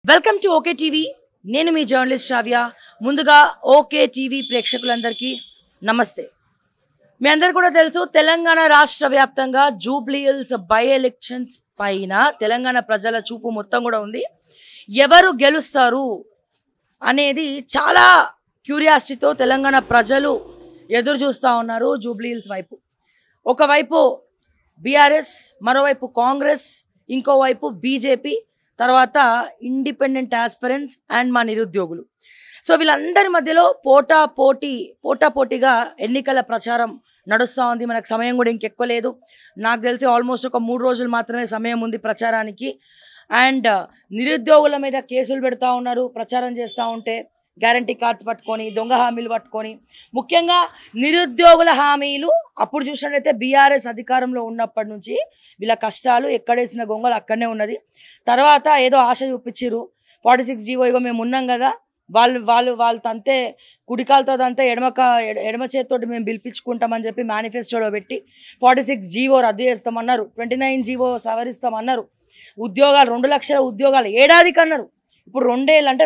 Welcome to okay TV. నేను మీ journalist శ్రావ్య. ముందుగా okay TV ప్రేక్షకులందరికీ నమస్తే. మీ అందరు కూడా తెలుసు, తెలంగాణ రాష్ట్ర వ్యాప్తంగా జూబ్లీ హిల్స్ బై ఎలక్షన్స్ పైన తెలంగాణ ప్రజల చూపు మొత్తం కూడా ఉంది. ఎవరు గెలుస్తారు అనేది చాలా క్యూరియాసిటీతో తెలంగాణ ప్రజలు ఎదురు చూస్తూ ఉన్నారు జూబ్లీ హిల్స్ వైపు. ఒకవైపు బీఆర్ఎస్, మరోవైపు కాంగ్రెస్, ఇంకోవైపు బీజేపీ, తర్వాత ఇండిపెండెంట్ ఆస్పిరెంట్స్ అండ్ మా నిరుద్యోగులు. సో వీళ్ళందరి మధ్యలో పోటాపోటీగా ఎన్నికల ప్రచారం నడుస్తూ ఉంది. మనకు సమయం కూడా ఇంకెక్కువ లేదు. నాకు తెలిసి ఆల్మోస్ట్ ఒక 3 రోజులు మాత్రమే సమయం ఉంది ప్రచారానికి. అండ్ నిరుద్యోగుల మీద కేసులు పెడతా ఉన్నారు ప్రచారం చేస్తూ ఉంటే. గ్యారంటీ కార్డ్స్ పట్టుకొని, దొంగ హామీలు పట్టుకొని, ముఖ్యంగా నిరుద్యోగుల హామీలు అప్పుడు చూసినట్లయితే బీఆర్ఎస్ అధికారంలో ఉన్నప్పటి నుంచి వీళ్ళ కష్టాలు ఎక్కడేసిన గొంగలు అక్కడనే ఉన్నది. తర్వాత ఏదో ఆశ చూపించారు. 46 జీవో ఇగో మేము ఉన్నాం కదా, వాళ్ళు తంతే కుడికాలతో తంతే ఎడమ చేతితోటి మేము పిలిపించుకుంటామని చెప్పి మేనిఫెస్టోలో పెట్టి 46 జీవో రద్దు చేస్తామన్నారు. 29 జీవో సవరిస్తామన్నారు. ఉద్యోగాలు 2 లక్షల ఉద్యోగాలు ఏడాదికి అన్నారు. ఇప్పుడు 2 ఏళ్ళు అంటే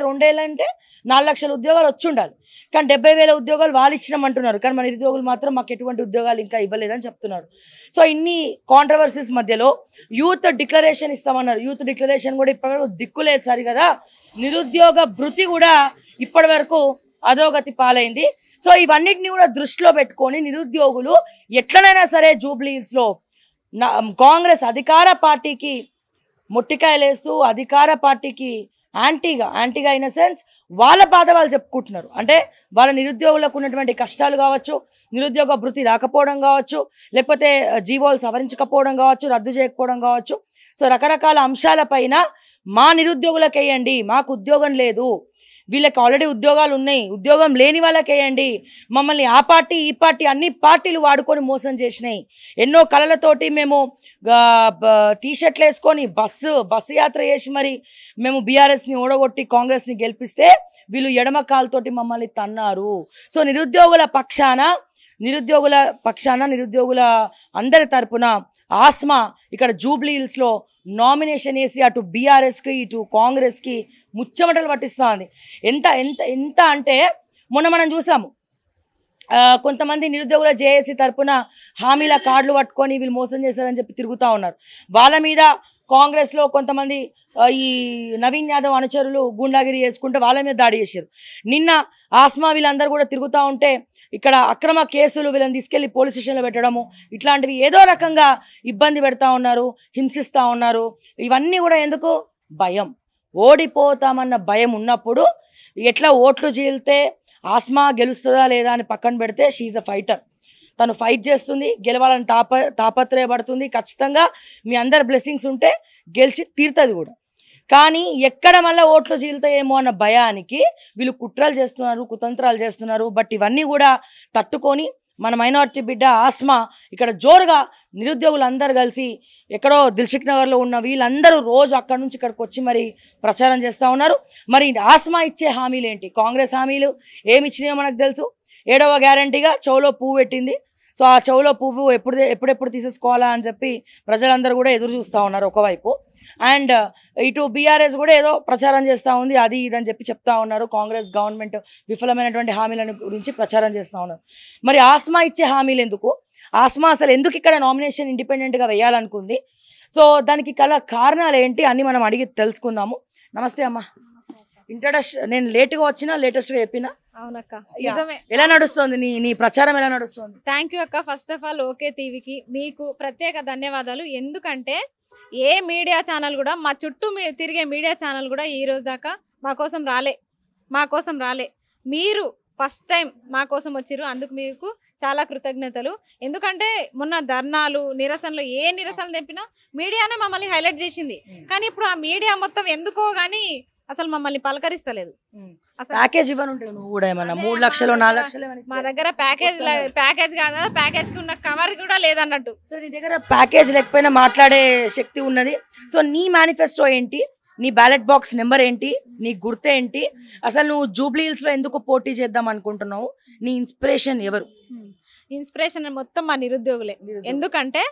4 లక్షల ఉద్యోగాలు వచ్చి ఉండాలి. కానీ 70,000 ఉద్యోగాలు వాళ్ళు ఇచ్చినామంటున్నారు. కానీ మన నిరుద్యోగులు మాత్రం మాకు ఎటువంటి ఉద్యోగాలు ఇంకా ఇవ్వలేదని చెప్తున్నారు. సో ఇన్ని కాంట్రవర్సీస్ మధ్యలో యూత్ డిక్లరేషన్ ఇస్తామన్నారు. యూత్ డిక్లరేషన్ కూడా ఇప్పటివరకు దిక్కులేదు సరి కదా. నిరుద్యోగ భృతి కూడా ఇప్పటి వరకు అధోగతి పాలైంది. సో ఇవన్నిటిని కూడా దృష్టిలో పెట్టుకొని నిరుద్యోగులు ఎట్లనైనా సరే జూబ్లీ హిల్స్లో కాంగ్రెస్ అధికార పార్టీకి మొట్టికాయలేస్తూ అధికార పార్టీకి యాంటీగా ఇన్ సెన్స్ వాళ్ళ బాధ వాళ్ళు చెప్పుకుంటున్నారు. అంటే వాళ్ళ నిరుద్యోగులకు ఉన్నటువంటి కష్టాలు కావచ్చు, నిరుద్యోగ భృతి రాకపోవడం కావచ్చు, లేకపోతే జీవోలు సవరించకపోవడం కావచ్చు, రద్దు చేయకపోవడం కావచ్చు. సో రకరకాల అంశాలపైన మా నిరుద్యోగులకు వేయండి, మాకు ఉద్యోగం లేదు, వీళ్ళకి ఆల్రెడీ ఉద్యోగాలు ఉన్నాయి, ఉద్యోగం లేని వాళ్ళకి వేయండి, మమ్మల్ని ఆ పార్టీ ఈ పార్టీ అన్ని పార్టీలు వాడుకొని మోసం చేసినాయి, ఎన్నో కళలతోటి మేము టీషర్ట్లు వేసుకొని బస్సు యాత్ర చేసి మరి మేము బీఆర్ఎస్ని ఓడగొట్టి కాంగ్రెస్ని గెలిపిస్తే వీళ్ళు ఎడమ కాలుతోటి మమ్మల్ని తన్నారు. సో నిరుద్యోగుల నిరుద్యోగుల అందరి తరపున ఆస్మా ఇక్కడ జూబ్లీ హిల్స్లో నామినేషన్ వేసి అటు బీఆర్ఎస్కి ఇటు కాంగ్రెస్కి ముచ్చమటలు పట్టిస్తూ ఉంది. ఎంత అంటే మొన్న మనం చూసాము, కొంతమంది నిరుద్యోగుల జేఏసీ తరపున హామీల కార్డులు పట్టుకొని వీళ్ళు మోసం చేశారని చెప్పి తిరుగుతూ ఉన్నారు. వాళ్ళ మీద కాంగ్రెస్లో కొంతమంది ఈ నవీన్ యాదవ్ అనుచరులు గూండాగిరి చేసుకుంటే వాళ్ళ మీద దాడి చేశారు. నిన్న ఆస్మా వీళ్ళందరూ కూడా తిరుగుతూ ఉంటే ఇక్కడ అక్రమ కేసులు వీళ్ళని తీసుకెళ్లి పోలీస్ స్టేషన్లో పెట్టడము, ఇట్లాంటివి ఏదో రకంగా ఇబ్బంది పెడతా ఉన్నారు, హింసిస్తూ ఉన్నారు. ఇవన్నీ కూడా ఎందుకు? భయం. ఓడిపోతామన్న భయం ఉన్నప్పుడు ఎట్లా ఓట్లు చీలితే ఆస్మా గెలుస్తుందా లేదా అని పక్కన పెడితే షీఈ్ అ ఫైటర్. తను ఫైట్ చేస్తుంది, గెలవాలని తాపత్రయపడుతుంది. ఖచ్చితంగా మీ అందరి బ్లెస్సింగ్స్ ఉంటే గెలిచి తీరుతుంది కూడా. కానీ ఎక్కడ మళ్ళీ ఓట్లు చీలుతాయేమో అన్న భయానికి వీళ్ళు కుట్రలు చేస్తున్నారు, కుతంత్రాలు చేస్తున్నారు. బట్ ఇవన్నీ కూడా తట్టుకొని మన మైనారిటీ బిడ్డ ఆస్మా ఇక్కడ జోరుగా నిరుద్యోగులు అందరూ కలిసి ఎక్కడో దిల్సుఖ్ నగర్లో ఉన్న వీళ్ళందరూ రోజు అక్కడి నుంచి ఇక్కడికి వచ్చి మరి ప్రచారం చేస్తూ ఉన్నారు. మరి ఆస్మా ఇచ్చే హామీలు ఏంటి? కాంగ్రెస్ హామీలు ఏమి ఇచ్చినాయో మనకు తెలుసు. 7వ గ్యారంటీగా చెవులో పువ్వు పెట్టింది. సో ఆ చెవులో పువ్వు ఎప్పుడెప్పుడు తీసేసుకోవాలా అని చెప్పి ప్రజలందరూ కూడా ఎదురు చూస్తూ ఉన్నారు ఒకవైపు. అండ్ ఇటు బీఆర్ఎస్ కూడా ఏదో ప్రచారం చేస్తూ ఉంది, అది ఇదని చెప్పి చెప్తా ఉన్నారు. కాంగ్రెస్ గవర్నమెంట్ విఫలమైనటువంటి హామీలను గురించి ప్రచారం చేస్తూ ఉన్నారు. మరి ఆస్మా ఇచ్చే హామీలు ఎందుకు? ఆస్మా అసలు ఎందుకు ఇక్కడ నామినేషన్ ఇండిపెండెంట్గా వేయాలనుకుంది? సో దానికి కారణాలు ఏంటి అని మనం అడిగి తెలుసుకుందాము. నమస్తే అమ్మా. ఇంట్రడక్షన్ నేను లేట్గా వచ్చినా లేటెస్ట్గా చెప్పినా? అవునక్క, నిజమే. ఎలా నడుస్తుంది నీ ప్రచారం? ఎలా నడుస్తుంది? థ్యాంక్ యూ అక్క. ఫస్ట్ ఆఫ్ ఆల్ ఓకే టీవీకి మీకు ప్రత్యేక ధన్యవాదాలు. ఎందుకంటే ఏ మీడియా ఛానల్ కూడా, మా చుట్టూ తిరిగే మీడియా ఛానల్ కూడా ఈ రోజు దాకా మా కోసం రాలే. మీరు ఫస్ట్ టైం మా కోసం వచ్చిర్రు, అందుకు మీకు చాలా కృతజ్ఞతలు. ఎందుకంటే మొన్న ధర్నాలు, నిరసనలు, ఏ నిరసనలు తెప్పినా మీడియానే మమ్మల్ని హైలైట్ చేసింది. కానీ ఇప్పుడు ఆ మీడియా మొత్తం ఎందుకో గానీ అసలు మమ్మల్ని పలకరిస్తలేదు. ప్యాకేజ్ ఇవ్వనుంటే నువ్వు కూడా ఏమన్నా 3 లక్షలు 4 లక్షలు మా దగ్గర ప్యాకేజ్ కాదా, ప్యాకేజ్ కి ఉన్న కవర్ కూడా లేదన్నట్టు. సో నీ దగ్గర ప్యాకేజ్ లేకపోయినా మాట్లాడే శక్తి ఉన్నది. సో నీ మేనిఫెస్టో ఏంటి? నీ బ్యాలెట్ బాక్స్ నెంబర్ ఏంటి? నీ గుర్తు ఏంటి? అసలు నువ్వు జూబ్లీ హిల్స్లో ఎందుకు పోటీ చేద్దాం అనుకుంటున్నావు? నీ ఇన్స్పిరేషన్ ఎవరు? ఇన్స్పిరేషన్ మొత్తం మా నిరుద్యోగులే. ఎందుకంటే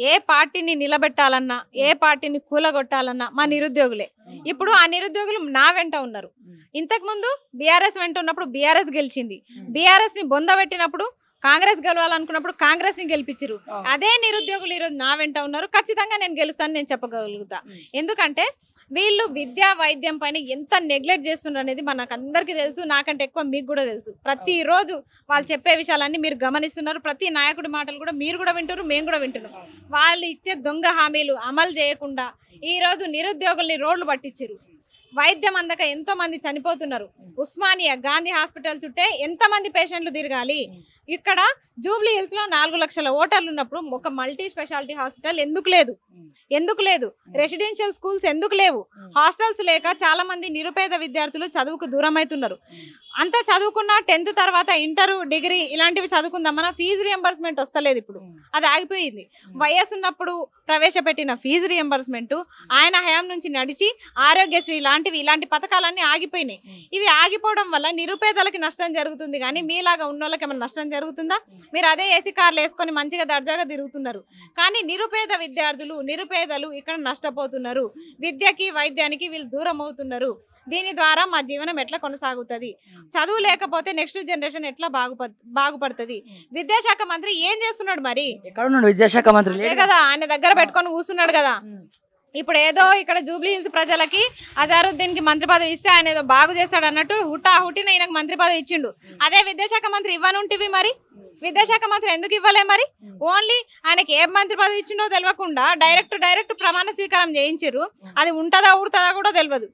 ఏ పార్టీని నిలబెట్టాలన్నా ఏ పార్టీని కూలగొట్టాలన్నా మా నిరుద్యోగులే. ఇప్పుడు ఆ నిరుద్యోగులు నా వెంట ఉన్నారు. ఇంతకు ముందు బీఆర్ఎస్ వెంట ఉన్నప్పుడు బీఆర్ఎస్ గెలిచింది, బీఆర్ఎస్ ని బొందబెట్టినప్పుడు కాంగ్రెస్ గెలవాలనుకున్నప్పుడు కాంగ్రెస్ ని గెలిపించారు. అదే నిరుద్యోగులు ఈరోజు నా వెంట ఉన్నారు. ఖచ్చితంగా నేను గెలుస్తాను నేను చెప్పగలుగుతా. ఎందుకంటే వీళ్ళు విద్యా వైద్యం పైన ఎంత నెగ్లెక్ట్ చేస్తున్నారు అనేది మనకు అందరికీ తెలుసు, నాకంటే ఎక్కువ మీకు కూడా తెలుసు. ప్రతిరోజు వాళ్ళు చెప్పే విషయాలన్నీ మీరు గమనిస్తున్నారు. ప్రతి నాయకుడి మాటలు కూడా మీరు కూడా వింటున్నారు, మేము కూడా వింటున్నాం. వాళ్ళు ఇచ్చే దొంగ హామీలు అమలు చేయకుండా ఈరోజు నిరుద్యోగుల్ని రోడ్లు పట్టించారు. వైద్యం అందక ఎంతో మంది చనిపోతున్నారు. ఉస్మానియా గాంధీ హాస్పిటల్ చుట్టే ఎంతమంది పేషెంట్లు తిరగాలి? ఇక్కడ జూబ్లీ హిల్స్ లో 4 లక్షల ఓటర్లు ఉన్నప్పుడు ఒక మల్టీ స్పెషాలిటీ హాస్పిటల్ ఎందుకు లేదు? ఎందుకు లేదు? రెసిడెన్షియల్ స్కూల్స్ ఎందుకు లేవు? హాస్టల్స్ లేక చాలా మంది నిరుపేద విద్యార్థులు చదువుకు దూరం అవుతున్నారు. అంతా చదువుకున్న 10th తర్వాత ఇంటర్ డిగ్రీ ఇలాంటివి చదువుకుందామన్నా ఫీజు రియంబర్స్మెంట్ వస్తలేదు. ఇప్పుడు అది ఆగిపోయింది. వయసు ఉన్నప్పుడు ప్రవేశపెట్టిన ఫీజు రియంబర్స్మెంట్ ఆయన హయాం నుంచి నడిచి ఆరోగ్యశ్రీ ఇలాంటి పథకాలన్నీ ఆగిపోయినాయి. ఇవి ఆగిపోవడం వల్ల నిరుపేదలకి నష్టం జరుగుతుంది కానీ మీలాగా ఉన్న వాళ్ళకి ఏమైనా నష్టం జరుగుతుందా? మీరు అదే ఏసీ కార్లు వేసుకొని మంచిగా దర్జాగా తిరుగుతున్నారు. కానీ నిరుపేద నిరుపేదలు ఇక్కడ నష్టపోతున్నారు. విద్యకి వైద్యానికి వీళ్ళు దూరం అవుతున్నారు. దీని ద్వారా మా జీవనం ఎట్లా కొనసాగుతుంది? చదువు లేకపోతే నెక్స్ట్ జనరేషన్ ఎట్లా బాగుపడుతుంది? విద్యాశాఖ మంత్రి ఏం చేస్తున్నాడు? మరి ఎక్కడ ఉన్నాడు విద్యాశాఖ మంత్రి? కదా ఆయన దగ్గర పెట్టుకొని కూర్చున్నాడు కదా. ఇప్పుడు ఏదో ఇక్కడ జూబ్లీ హిల్స్ ప్రజలకి అజారుద్దీన్ కి మంత్రి పదవి ఇస్తే ఆయన ఏదో బాగు చేస్తాడు అన్నట్టు హుటాహుటిన ఈయనకు మంత్రి పదవి ఇచ్చిండు. అదే విద్యాశాఖ మంత్రి ఇవ్వనుంటివి మరి విద్యాశాఖ మంత్రి ఎందుకు ఇవ్వలే? మరి ఓన్లీ ఆయనకి ఏ మంత్రి పదవి ఇచ్చిండో తెలియకుండా డైరెక్ట్ ప్రమాణ స్వీకారం చేయించారు. అది ఉంటుందా ఉడుతుందా కూడా తెలియదు.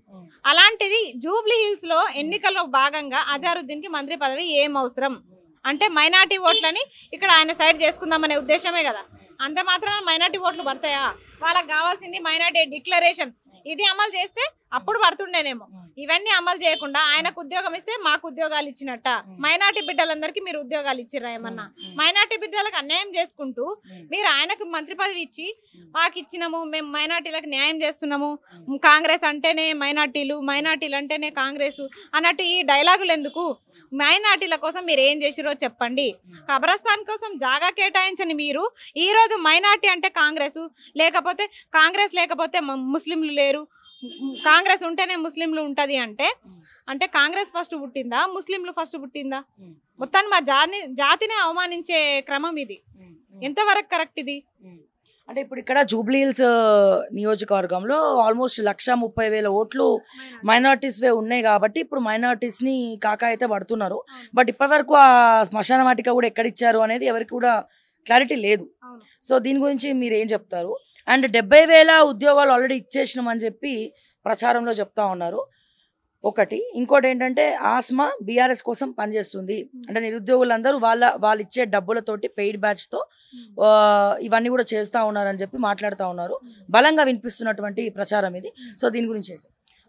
అలాంటిది జూబ్లీ హిల్స్ లో ఎన్నికల్లో భాగంగా అజారుద్దీన్ కి మంత్రి పదవి ఏం అవసరం? అంటే మైనార్టీ ఓట్లని ఇక్కడ ఆయన సైడ్ చేసుకుందామనే ఉద్దేశమే కదా. అంత మాత్రాన మైనార్టీ ఓట్లు పడతాయా? వాళ్ళకి కావాల్సింది మైనార్టీ డిక్లరేషన్. ఇది అమలు చేస్తే అప్పుడు పడుతుండేనేమో. ఇవన్నీ అమలు చేయకుండా ఆయనకు ఉద్యోగం ఇస్తే మాకు ఉద్యోగాలు ఇచ్చినట్ట. మైనార్టీ బిడ్డలందరికీ మీరు ఉద్యోగాలు ఇచ్చిర్రా ఏమన్నా? మైనార్టీ బిడ్డలకు అన్యాయం చేసుకుంటూ మీరు ఆయనకు మంత్రి పదవి ఇచ్చి మాకు ఇచ్చినాము, మేము మైనార్టీలకు న్యాయం చేస్తున్నాము, కాంగ్రెస్ అంటేనే మైనార్టీలు అంటేనే కాంగ్రెస్ అన్నట్టు ఈ డైలాగులు ఎందుకు? మైనార్టీల కోసం మీరు ఏం చేసిరో చెప్పండి. కబ్రస్థాన్ కోసం జాగా కేటాయించని మీరు ఈ రోజు మైనార్టీ అంటే కాంగ్రెస్ లేకపోతే ముస్లింలు లేరు, కాంగ్రెస్ ఉంటేనే ముస్లింలు ఉంటది అంటే కాంగ్రెస్ ఫస్ట్ పుట్టిందా ముస్లింలు ఫస్ట్ పుట్టిందా? మొత్తాన్ని మా జాతిని అవమానించే క్రమం ఇది. ఎంతవరకు కరెక్ట్ ఇది? అంటే ఇప్పుడు ఇక్కడ జూబ్లీ హిల్స్ నియోజకవర్గంలో ఆల్మోస్ట్ 130,000 ఓట్లు మైనార్టీస్వే ఉన్నాయి కాబట్టి ఇప్పుడు మైనార్టీస్ని కాకా అయితే పడుతున్నారు. బట్ ఇప్పటివరకు ఆ శ్మశాన వాటిక కూడా ఎక్కడిచ్చారు అనేది ఎవరికి కూడా క్లారిటీ లేదు. సో దీని గురించి మీరు ఏం చెప్తారు? అండ్ 70,000 ఉద్యోగాలు ఆల్రెడీ ఇచ్చేసినామని చెప్పి ప్రచారంలో చెప్తా ఉన్నారు. ఒకటి, ఇంకోటి ఏంటంటే ఆస్మా బీఆర్ఎస్ కోసం పనిచేస్తుంది అంటే నిరుద్యోగులందరూ వాళ్ళు ఇచ్చే డబ్బులతోటి పెయిడ్ బ్యాచ్తో ఇవన్నీ కూడా చేస్తూ ఉన్నారని చెప్పి మాట్లాడుతూ ఉన్నారు. బలంగా వినిపిస్తున్నటువంటి ప్రచారం ఇది. సో దీని గురించి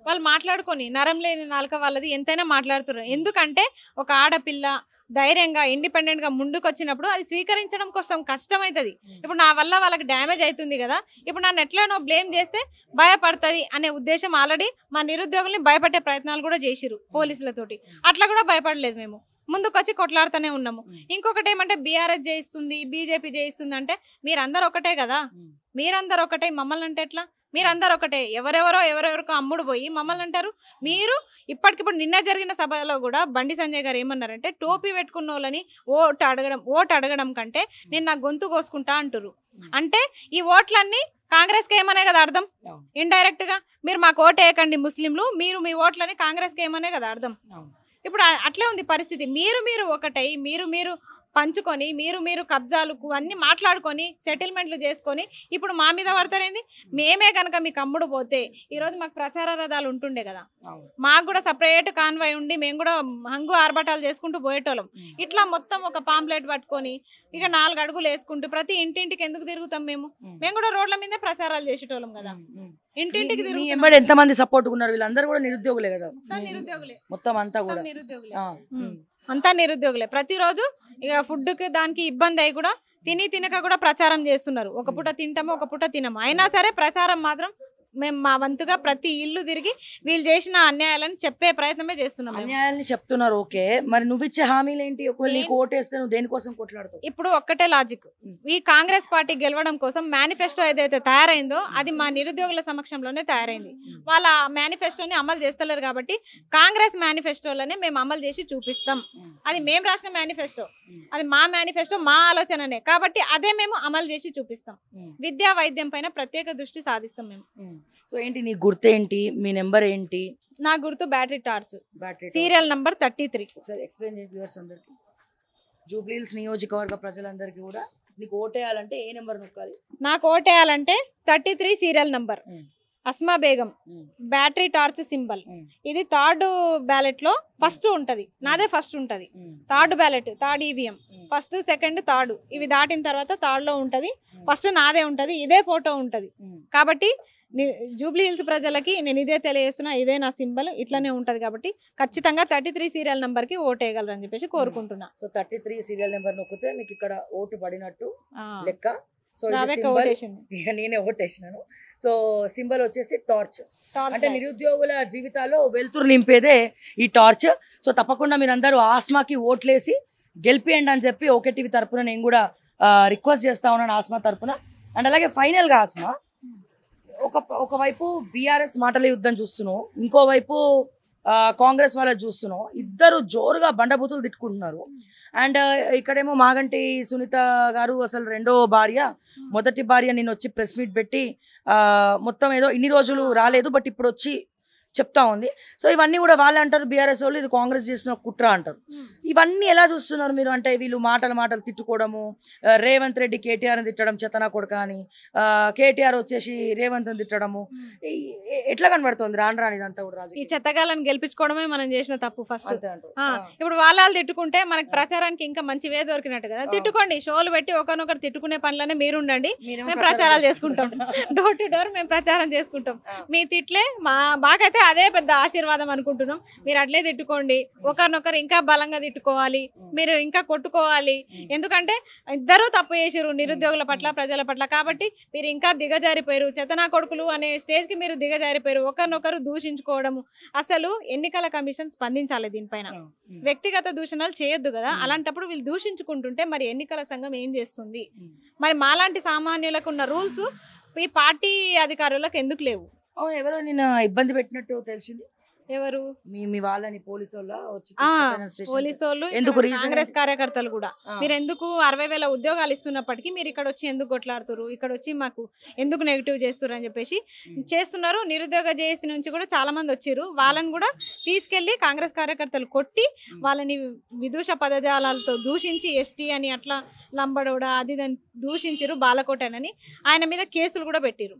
వాళ్ళు మాట్లాడుకొని నరం లేని నాలుక వాళ్ళది ఎంతైనా మాట్లాడుతున్నారు. ఎందుకంటే ఒక ఆడపిల్ల ధైర్యంగా ఇండిపెండెంట్గా ముందుకు వచ్చినప్పుడు అది స్వీకరించడం కోసం కష్టమవుతుంది. ఇప్పుడు నా వల్ల వాళ్ళకి డ్యామేజ్ అవుతుంది కదా, ఇప్పుడు నన్ను ఎట్లనో బ్లేమ్ చేస్తే భయపడుతుంది అనే ఉద్దేశం ఆల్రెడీ మా నిరుద్యోగుల్ని భయపడే ప్రయత్నాలు కూడా చేసిరు పోలీసులతోటి. అట్లా కూడా భయపడలేదు, మేము ముందుకు వచ్చి కొట్లాడుతూనే ఉన్నాము. ఇంకొకటి ఏమంటే బీఆర్ఎస్ చేయిస్తుంది, బీజేపీ చేయిస్తుంది అంటే మీరందరూ ఒకటే కదా, మీరందరూ ఒకటే, మమ్మల్ని అంటే ఎట్లా? మీరందరూ ఒకటే. ఎవరెవరికో అమ్ముడు పోయి మమ్మల్ని అంటారు. మీరు ఇప్పటికిప్పుడు నిన్న జరిగిన సభలో కూడా బండి సంజయ్ గారు ఏమన్నారంటే టోపీ పెట్టుకున్న వాళ్ళని ఓటు అడగడం కంటే నేను నా గొంతు కోసుకుంటా అంటారు. అంటే ఈ ఓట్లన్నీ కాంగ్రెస్కి ఏమనే కదా అర్థం. ఇండైరెక్ట్ గా మీరు మాకు ఓటు వేయకండి ముస్లింలు, మీరు మీ ఓట్లని కాంగ్రెస్కి ఏమనే కదా అర్థం. ఇప్పుడు అట్లే ఉంది పరిస్థితి. మీరు ఒకటై మీరు పంచుకొని మీరు కబ్జాలకు అన్ని మాట్లాడుకొని సెటిల్మెంట్లు చేసుకొని ఇప్పుడు మా మీద పడతారేంది? మేమే కనుక మీకు అమ్ముడు పోతే ఈరోజు మాకు ప్రచార రథాలు ఉంటుండే కదా, మాకు కూడా సపరేట్ కాన్వాయ్ ఉండి మేము కూడా హంగు ఆర్భటాలు చేసుకుంటూ పోయేటోళ్ళం. ఇట్లా మొత్తం ఒక పాంప్లెట్ పట్టుకొని ఇక 4 అడుగులు వేసుకుంటూ ప్రతి ఇంటింటికి ఎందుకు తిరుగుతాం? మేము కూడా రోడ్ల మీదే ప్రచారాలు చేసేటోళ్ళం కదా. ఇంటింటికి తిరిగి ఎంతమంది సపోర్ట్ ఉన్నారు? వీళ్ళందరూ కూడా నిరుద్యోగులే కదా, నిరుద్యోగులే మొత్తం అంతా కూడా అంతా నిరుద్యోగులే. ప్రతిరోజు ఇక ఫుడ్కి దానికి ఇబ్బంది అయి కూడా తినక కూడా ప్రచారం చేస్తున్నారు. ఒక పూట తింటాము, ఒక పూట తినము, అయినా సరే ప్రచారం మాత్రం మేము మా వంతుగా ప్రతి ఇల్లు తిరిగి వీళ్ళు చేసిన అన్యాయాలను చెప్పే ప్రయత్నమే చేస్తున్నాం. అన్యాయాన్ని చెప్తున్నారు ఓకే, మరి నువ్వు ఇచ్చే హామీలు ఏంటి? ఒకవేళ నీకు ఓటేస్తే నువ్వు దేనికోసం కొట్లాడతావు? ఇప్పుడు ఒక్కటే లాజిక్, ఈ కాంగ్రెస్ పార్టీ గెలవడం కోసం మేనిఫెస్టో ఏదైతే తయారైందో అది మా నిరుద్యోగుల సమక్షంలోనే తయారైంది. వాళ్ళ మేనిఫెస్టోని అమలు చేస్తలేరు కాబట్టి కాంగ్రెస్ మేనిఫెస్టోలోనే మేము అమలు చేసి చూపిస్తాం. అది మేము రాసిన మేనిఫెస్టో, అది మా మేనిఫెస్టో, మా ఆలోచననే కాబట్టి అదే మేము అమలు చేసి చూపిస్తాం. విద్యా వైద్యం పైన ప్రత్యేక దృష్టి సాధిస్తాం మేము. సో ఏంటి నీ గుర్తు ఏంటి, మీ నెంబర్ ఏంటి? నా గుర్తు బ్యాటరీ టార్చ్, సీరియల్ నంబర్ 33. ఒకసారి ఎక్స్ప్లెయిన్ చేయండి వ్యూవర్స్ అందరికి. జూబ్లీ హిల్స్ నియోజకవర్గ ప్రజలందరికీ కూడా నీకు ఓటేయాలంటే ఏ నెంబర్ నొక్కాలి? నాకు ఓటేయాలంటే 33 serial number, Asma Begum, battery torch symbol. ఇది థర్డ్ బ్యాలెట్ లో ఫస్ట్ ఉంటది, నాదే ఫస్ట్ ఉంటది. Third ballot, third EVM, first second third ఇవి దాటిన తర్వాత థర్డ్ లో ఉంటది, ఫస్ట్ నాదే ఉంటది, ఇదే ఫోటో ఉంటది. కాబట్టి జూబ్లీ హిల్స్ ప్రజలకి నేను ఇదే తెలియజేస్తున్నా, ఇదే నా సింబల్, ఇట్లానే ఉంటది. కాబట్టి ఖచ్చితంగా 33 సీరియల్ నెంబర్ కి ఓటు వేయగలరు అని చెప్పేసి కోరుకుంటున్నా. సో 33 సీరియల్ నెంబర్ నొక్కితే మీకు ఇక్కడ ఓటు పడినట్టు లెక్క. సో నేనే ఓటేసినాను. సో సింబల్ వచ్చేసి టార్చ్, అంటే నిరుద్యోగుల జీవితాల్లో వెలుతురు నింపేదే ఈ టార్చ్. సో తప్పకుండా మీరందరూ ఆస్మాకి ఓట్లేసి గెలిపియండి అని చెప్పి ఓకే టీవీ తరపున నేను కూడా రిక్వెస్ట్ చేస్తా ఉన్నాను, ఆస్మా తరపున. అండ్ అలాగే ఫైనల్గా ఆస్మా, ఒకవైపు బీఆర్ఎస్ మాటల యుద్ధం చూస్తున్నావు, ఇంకోవైపు కాంగ్రెస్ వాళ్ళ చూస్తున్నావు, ఇద్దరు జోరుగా బండబూతులు తిట్టుకుంటున్నారు. అండ్ ఇక్కడేమో మాగంటి సునీత గారు అసలు రెండో భార్య, మొదటి భార్య నేను వచ్చి ప్రెస్ మీట్ పెట్టి మొత్తం ఏదో ఇన్ని రోజులు రాలేదు బట్ ఇప్పుడు వచ్చి చెప్తా ఉంది. సో ఇవన్నీ కూడా వాళ్ళే అంటారు, బీఆర్ఎస్ వాళ్ళు ఇది కాంగ్రెస్ చేసిన కుట్ర అంటారు. ఇవన్నీ ఎలా చూస్తున్నారు మీరు? అంటే వీళ్ళు మాటలు తిట్టుకోవడము, రేవంత్ రెడ్డి కేటీఆర్ని తిట్టడం చెత్తనా కొడుక అని, కేటీఆర్ వచ్చేసి రేవంత్ని తిట్టడము, ఎట్లా కనబడుతుంది రాను ఇదంతా కూడా? ఈ చెత్తగాలను గెలిపించుకోవడమే మనం చేసిన తప్పు ఫస్ట్. ఇప్పుడు వాళ్ళు తిట్టుకుంటే మనకి ప్రచారానికి ఇంకా మంచి వే దొరికినట్టు కదా. తిట్టుకోండి, షోలు పెట్టి ఒకరినొకరు తిట్టుకునే పనులనే మీరు ఉండండి, మేము ప్రచారాలు చేసుకుంటాం. డోర్ టు డోర్ మేము ప్రచారం చేసుకుంటాం. మీ తిట్లే మాకైతే అదే పెద్ద ఆశీర్వాదం అనుకుంటున్నాం. మీరు అట్లే తిట్టుకోండి, ఒకరినొకరు ఇంకా బలంగా తిట్టుకోవాలి, మీరు ఇంకా కొట్టుకోవాలి. ఎందుకంటే ఇద్దరు తప్పు చేసారు నిరుద్యోగుల పట్ల, ప్రజల పట్ల. కాబట్టి మీరు ఇంకా దిగజారిపోయారు, చెత్తనా కొడుకులు అనే స్టేజ్ కి మీరు దిగజారిపోయారు. ఒకరినొకరు దూషించుకోవడము. అసలు ఎన్నికల కమిషన్ స్పందించాలి దీనిపైన. వ్యక్తిగత దూషణలు చేయొద్దు కదా. అలాంటప్పుడు వీళ్ళు దూషించుకుంటుంటే మరి ఎన్నికల సంఘం ఏం చేస్తుంది? మరి మాలాంటి సామాన్యులకు ఉన్న రూల్స్ ఈ పార్టీ అధికారులకు ఎందుకు లేవు? ఎవరో నిన్న ఇబ్బంది పెట్టినట్టు తెలిసింది. ఎవరు? మీ వాళ్ళని పోలీసు వాళ్ళు, ఎందుకు కాంగ్రెస్ కార్యకర్తలు కూడా మీరు ఎందుకు 60,000 ఉద్యోగాలు ఇస్తున్నప్పటికీ మీరు ఇక్కడ వచ్చి ఎందుకు కొట్లాడుతున్నారు, ఇక్కడ వచ్చి మాకు ఎందుకు నెగిటివ్ చేస్తున్నారు అని చెప్పేసి చేస్తున్నారు. నిరుద్యోగ జేఏసీ నుంచి కూడా చాలా మంది వచ్చారు. వాళ్ళని కూడా తీసుకెళ్లి కాంగ్రెస్ కార్యకర్తలు కొట్టి వాళ్ళని విదూష పదజాలాలతో దూషించి ఎస్టీ అని అట్లా లంబడోడా అది దూషించారు. బాలకోటనని ఆయన మీద కేసులు కూడా పెట్టారు.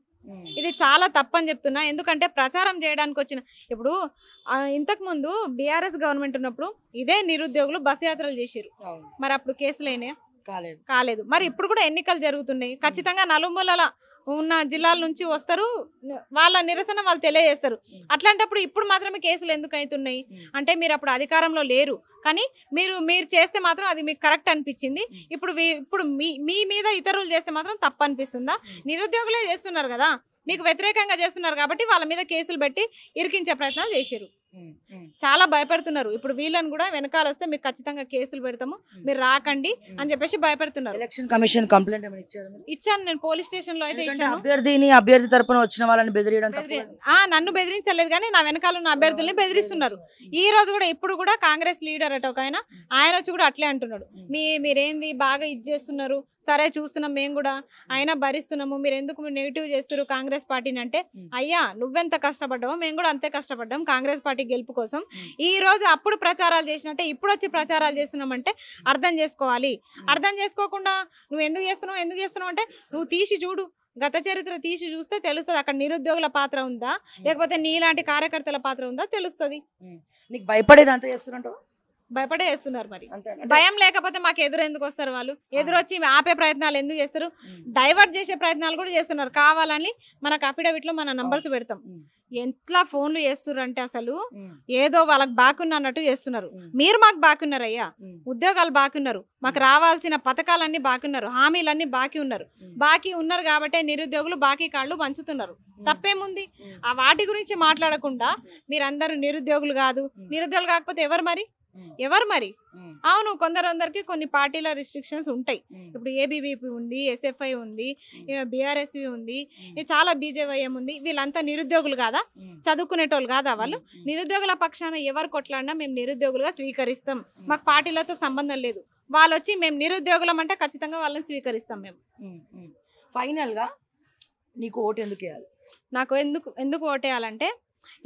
ఇది చాలా తప్పని చెప్తున్నా. ఎందుకంటే ప్రచారం చేయడానికి వచ్చిన ఇప్పుడు ఇంతకు ముందు బీఆర్ఎస్ గవర్నమెంట్ ఉన్నప్పుడు ఇదే నిరుద్యోగులు బస్ యాత్రలు చేశారు. మరి అప్పుడు కేసులైనా కాలేదు. మరి ఇప్పుడు కూడా ఎన్నికలు జరుగుతున్నాయి. ఖచ్చితంగా నలుమూలల ఉన్న జిల్లాల నుంచి వస్తారు, వాళ్ళ నిరసన వాళ్ళు తెలియజేస్తారు. అట్లాంటప్పుడు ఇప్పుడు మాత్రమే కేసులు ఎందుకు అవుతున్నాయి అంటే మీరు అప్పుడు అధికారంలో లేరు, కానీ మీరు చేస్తే మాత్రం అది మీకు కరెక్ట్ అనిపించింది. ఇప్పుడు మీ మీద ఇతరులు చేస్తే మాత్రం తప్పు అనిపిస్తుందా? నిరుద్యోగులే చేస్తున్నారు కదా, మీకు వ్యతిరేకంగా చేస్తున్నారు కాబట్టి వాళ్ళ మీద కేసులు పెట్టి ఇరికించే ప్రయత్నాలు చేశారు. చాలా భయపెడుతున్నారు. ఇప్పుడు వీళ్ళని కూడా వెనకాల వస్తే మీకు ఖచ్చితంగా కేసులు పెడతాము, మీరు రాకండి అని చెప్పేసి భయపెడుతున్నారు. ఎలక్షన్ కమిషన్ కంప్లైంట్ ఇచ్చాను నేను, పోలీస్ స్టేషన్ లో అయితే ఇచ్చాను. అభ్యర్థి తరపున వచ్చిన వాళ్ళని బెదిరియడం నన్ను బెదిరించలేదు కానీ నా వెనకాల ఉన్న అభ్యర్థుల్ని బెదిరిస్తున్నారు. ఈ రోజు కూడా ఇప్పుడు కూడా కాంగ్రెస్ లీడర్ అట ఒక ఆయన వచ్చి కూడా అట్లే అంటున్నాడు, మీరేంది బాగా ఇది చేస్తున్నారు, సరే చూస్తున్నాం మేము కూడా, అయినా భరిస్తున్నాము, మీరు ఎందుకు నెగిటివ్ చేస్తున్నారు కాంగ్రెస్ పార్టీని అంటే, అయ్యా నువ్వెంత కష్టపడ్డావో మేము కూడా అంతే కష్టపడ్డాం కాంగ్రెస్ పార్టీ గెలుపు కోసం. ఈ రోజు అప్పుడు ప్రచారాలు చేసినట్టే ఇప్పుడు వచ్చి ప్రచారాలు చేస్తున్నామంటే అర్థం చేసుకోవాలి. అర్థం చేసుకోకుండా నువ్వు ఎందుకు చేస్తున్నావు అంటే నువ్వు తీసి చూడు, గత చరిత్ర తీసి చూస్తే తెలుస్తుంది అక్కడ నిరుద్యోగుల పాత్ర ఉందా లేకపోతే నీలాంటి కార్యకర్తల పాత్ర ఉందా తెలుస్తుంది. నీకు భయపడేది అంతా చేస్తున్నట్టు భయపడే చేస్తున్నారు. మరి భయం లేకపోతే మాకు ఎదురు ఎందుకు వస్తారు? వాళ్ళు ఎదురొచ్చి ఆపే ప్రయత్నాలు ఎందుకు చేస్తారు? డైవర్ట్ చేసే ప్రయత్నాలు కూడా చేస్తున్నారు. కావాలని మనకు అఫిడవిట్ లో మన నంబర్స్ పెడతాం. ఎట్లా ఫోన్లు చేస్తున్నారు అంటే అసలు ఏదో వాళ్ళకి బాకున్నా అన్నట్టు చేస్తున్నారు. మీరు మాకు బాకున్నారు అయ్యా, ఉద్యోగాలు బాకున్నారు, మాకు రావాల్సిన పథకాలన్నీ బాకున్నారు, హామీలన్నీ బాకీ ఉన్నారు కాబట్టి నిరుద్యోగులు బాకీ కార్డులు పంచుతున్నారు. తప్పేముంది? ఆ వాటి గురించి మాట్లాడకుండా మీరందరూ నిరుద్యోగులు కాదు, నిరుద్యోగులు కాకపోతే ఎవరు మరి? ఎవరు మరి? అవును, కొందరికి కొన్ని పార్టీల రిస్ట్రిక్షన్స్ ఉంటాయి. ఇప్పుడు ఏబీవీపీ ఉంది, ఎస్ఎఫ్ఐ ఉంది, బీఆర్ఎస్వి ఉంది, చాలా బీజేవైఎం ఉంది. వీళ్ళంతా నిరుద్యోగులు కాదా? చదువుకునేటోళ్ళు కాదా వాళ్ళు? నిరుద్యోగుల పక్షాన ఎవరు కొట్లాడినా మేము నిరుద్యోగులుగా స్వీకరిస్తాం. మాకు పార్టీలతో సంబంధం లేదు. వాళ్ళు వచ్చి మేము నిరుద్యోగులం అంటే ఖచ్చితంగా వాళ్ళని స్వీకరిస్తాం. మేము ఫైనల్గా నీకు ఓటు ఎందుకు వేయాలి? నాకు ఎందుకు ఓటేయాలంటే,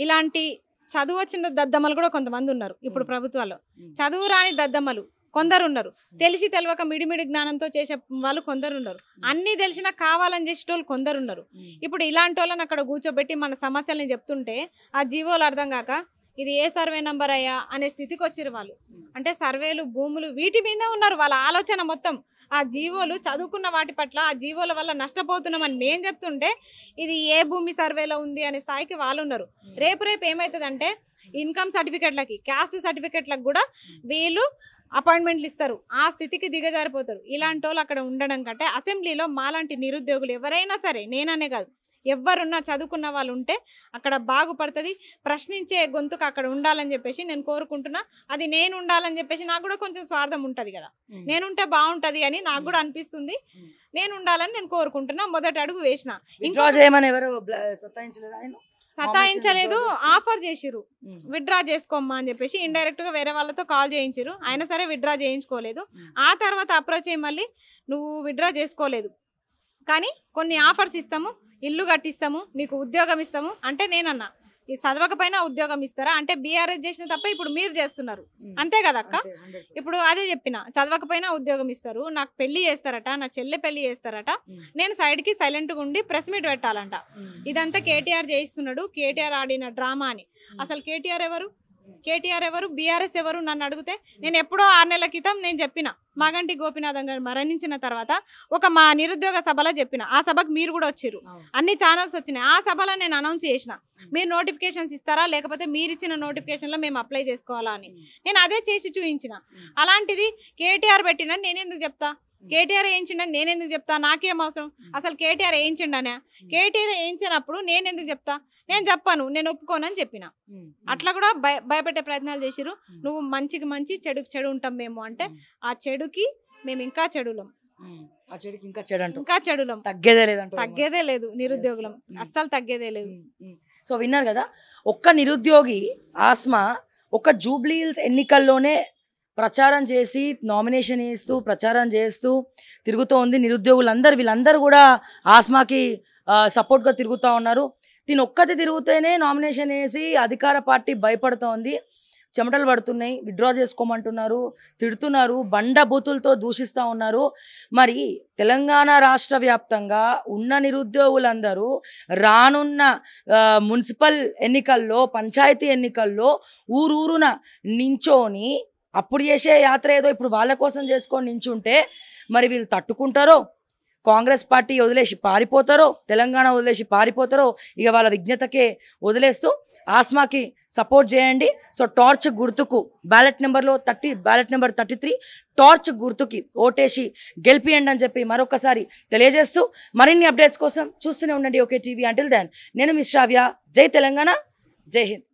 ఇలాంటి చదువు వచ్చిన దద్దమ్మలు కూడా కొంతమంది ఉన్నారు ఇప్పుడు ప్రభుత్వాల్లో. చదువు రాని దద్దమ్మలు కొందరు ఉన్నారు. తెలిసి తెలియక మిడిమిడి జ్ఞానంతో చేసే వాళ్ళు కొందరు ఉన్నారు. అన్నీ తెలిసినా కావాలని చేసేటోళ్ళు కొందరు ఉన్నారు. ఇప్పుడు ఇలాంటి వాళ్ళని అక్కడ కూర్చోబెట్టి మన సమస్యల్ని చెప్తుంటే ఆ జీవోలు అర్థం కాక ఇది ఏ సర్వే నంబర్ అయ్యా అనే స్థితికి వచ్చారు వాళ్ళు. అంటే సర్వేలు, భూములు వీటి మీదే ఉన్నారు వాళ్ళ ఆలోచన మొత్తం. ఆ జీవోలు చదువుకున్న వాటి పట్ల ఆ జీవోల వల్ల నష్టపోతున్నామని మేము చెప్తుంటే ఇది ఏ భూమి సర్వేలో ఉంది అనే స్థాయికి వాళ్ళు ఉన్నారు. రేపు ఏమవుతుందంటే ఇన్కమ్ సర్టిఫికెట్లకి, క్యాస్ట్ సర్టిఫికెట్లకు కూడా వీళ్ళు అపాయింట్మెంట్లు ఇస్తారు. ఆ స్థితికి దిగజారిపోతారు. ఇలాంటి వాళ్ళు అక్కడ ఉండడం కంటే అసెంబ్లీలో మాలాంటి నిరుద్యోగులు ఎవరైనా సరే, నేననే కాదు, ఎవరున్నా చదువుకున్న వాళ్ళు ఉంటే అక్కడ బాగుపడుతుంది. ప్రశ్నించే గొంతుకు అక్కడ ఉండాలని చెప్పేసి నేను కోరుకుంటున్నా. అది నేను ఉండాలని చెప్పేసి నాకు కూడా కొంచెం స్వార్థం ఉంటుంది కదా, నేనుంటే బాగుంటుంది అని నాకు కూడా అనిపిస్తుంది. నేను ఉండాలని నేను కోరుకుంటున్నా. మొదటి అడుగు వేసిన. సతాయించలేదు, ఆఫర్ చేసిరు విత్డ్రా చేసుకోమ్మా అని చెప్పేసి. ఇండైరెక్ట్ గా వేరే వాళ్ళతో కాల్ చేయించారు. అయినా సరే విత్డ్రా చేయించుకోలేదు. ఆ తర్వాత అప్రోచ్ అయ్యి మళ్ళీ నువ్వు విత్డ్రా చేసుకోలేదు కానీ కొన్ని ఆఫర్స్ ఇస్తాము, ఇల్లు కట్టిస్తాము, నీకు ఉద్యోగం ఇస్తాము అంటే నేనన్నా ఈ చదవకపోయినా ఉద్యోగం ఇస్తారా అంటే బీఆర్ఎస్ చేసిన తప్ప ఇప్పుడు మీరు చేస్తున్నారు. అంతే కదా అక్క? ఇప్పుడు అదే చెప్పిన, చదవకపోయినా ఉద్యోగం ఇస్తారు, నాకు పెళ్లి చేస్తారట, నా చెల్లె పెళ్లి చేస్తారట, నేను సైడ్కి సైలెంట్గా ఉండి ప్రెస్ మీట్ పెట్టాలంట. ఇదంతా కేటీఆర్ చేయిస్తున్నాడు, కేటీఆర్ ఆడిన డ్రామా అని. అసలు కేటీఆర్ ఎవరు, బీఆర్ఎస్ ఎవరు నన్ను అడిగితే నేను ఎప్పుడో 6 నెలల క్రితం నేను చెప్పిన, మాగంటి గోపినాథం గారు మరణించిన తర్వాత మా నిరుద్యోగ సభలో చెప్పిన. ఆ సభకు మీరు కూడా వచ్చారు, అన్ని ఛానల్స్ వచ్చినాయి. ఆ సభలో నేను అనౌన్స్ చేసిన, మీరు నోటిఫికేషన్స్ ఇస్తారా లేకపోతే మీరు ఇచ్చిన నోటిఫికేషన్లో మేము అప్లై చేసుకోవాలా అని. నేను అదే చేసి చూపించిన. అలాంటిది కేటీఆర్ పెట్టిన నేనెందుకు చెప్తా, కేటీఆర్ వేయించిండని నేనెందుకు చెప్తా, నాకేం అవసరం? అసలు కేటీఆర్ వేయించిండనే, కేటీఆర్ వేయించినప్పుడు నేనెందుకు చెప్తా? నేను చెప్పాను, నేను ఒప్పుకోనని చెప్పిన. అట్లా కూడా భయపెట్టే ప్రయత్నాలు చేసిరు. నువ్వు మంచికి మంచి, చెడుకి చెడు ఉంటాం మేము అంటే, ఆ చెడుకి మేము ఇంకా చెడులం, ఇంకా చెడులం, తగ్గేదే లేదు. నిరుద్యోగులం అస్సలు తగ్గేదే లేదు. సో విన్నారు కదా, ఒక్క నిరుద్యోగి ఆస్మా ఒక జూబ్లీ హిల్స్ ఎన్నికల్లోనే ప్రచారం చేసి నామినేషన్ వేస్తూ ప్రచారం చేస్తూ తిరుగుతోంది. వీళ్ళందరూ కూడా ఆస్మాకి సపోర్ట్గా తిరుగుతూ ఉన్నారు. దీని ఒక్కటి తిరుగుతూనే నామినేషన్ వేసి అధికార పార్టీ భయపడుతోంది. చెమటలు పడుతున్నాయి, విత్డ్రా చేసుకోమంటున్నారు, తిడుతున్నారు, బండ బూతులతో దూషిస్తూ ఉన్నారు. మరి తెలంగాణ రాష్ట్ర వ్యాప్తంగా ఉన్న నిరుద్యోగులందరూ రానున్న మున్సిపల్ ఎన్నికల్లో, పంచాయతీ ఎన్నికల్లో ఊరూరున నించోని అప్పుడు చేసే యాత్ర ఏదో ఇప్పుడు వాళ్ళ కోసం చేసుకొని నించుంటే మరి వీళ్ళు తట్టుకుంటారో, కాంగ్రెస్ పార్టీ వదిలేసి పారిపోతారో, తెలంగాణ వదిలేసి పారిపోతారో, ఇక వాళ్ళ విజ్ఞతకే వదిలేస్తూ ఆస్మాకి సపోర్ట్ చేయండి. సో టార్చ్ గుర్తుకు బ్యాలెట్ నెంబర్ 33 టార్చ్ గుర్తుకి ఓటేసి గెలిపియండి అని చెప్పి మరొకసారి తెలియజేస్తూ మరిన్ని అప్డేట్స్ కోసం చూస్తూనే ఉండండి ఓకే టీవీ. అంటిల్ దెన్ నేను మిస్ శ్రావ్య. జై తెలంగాణ, జై హింద్.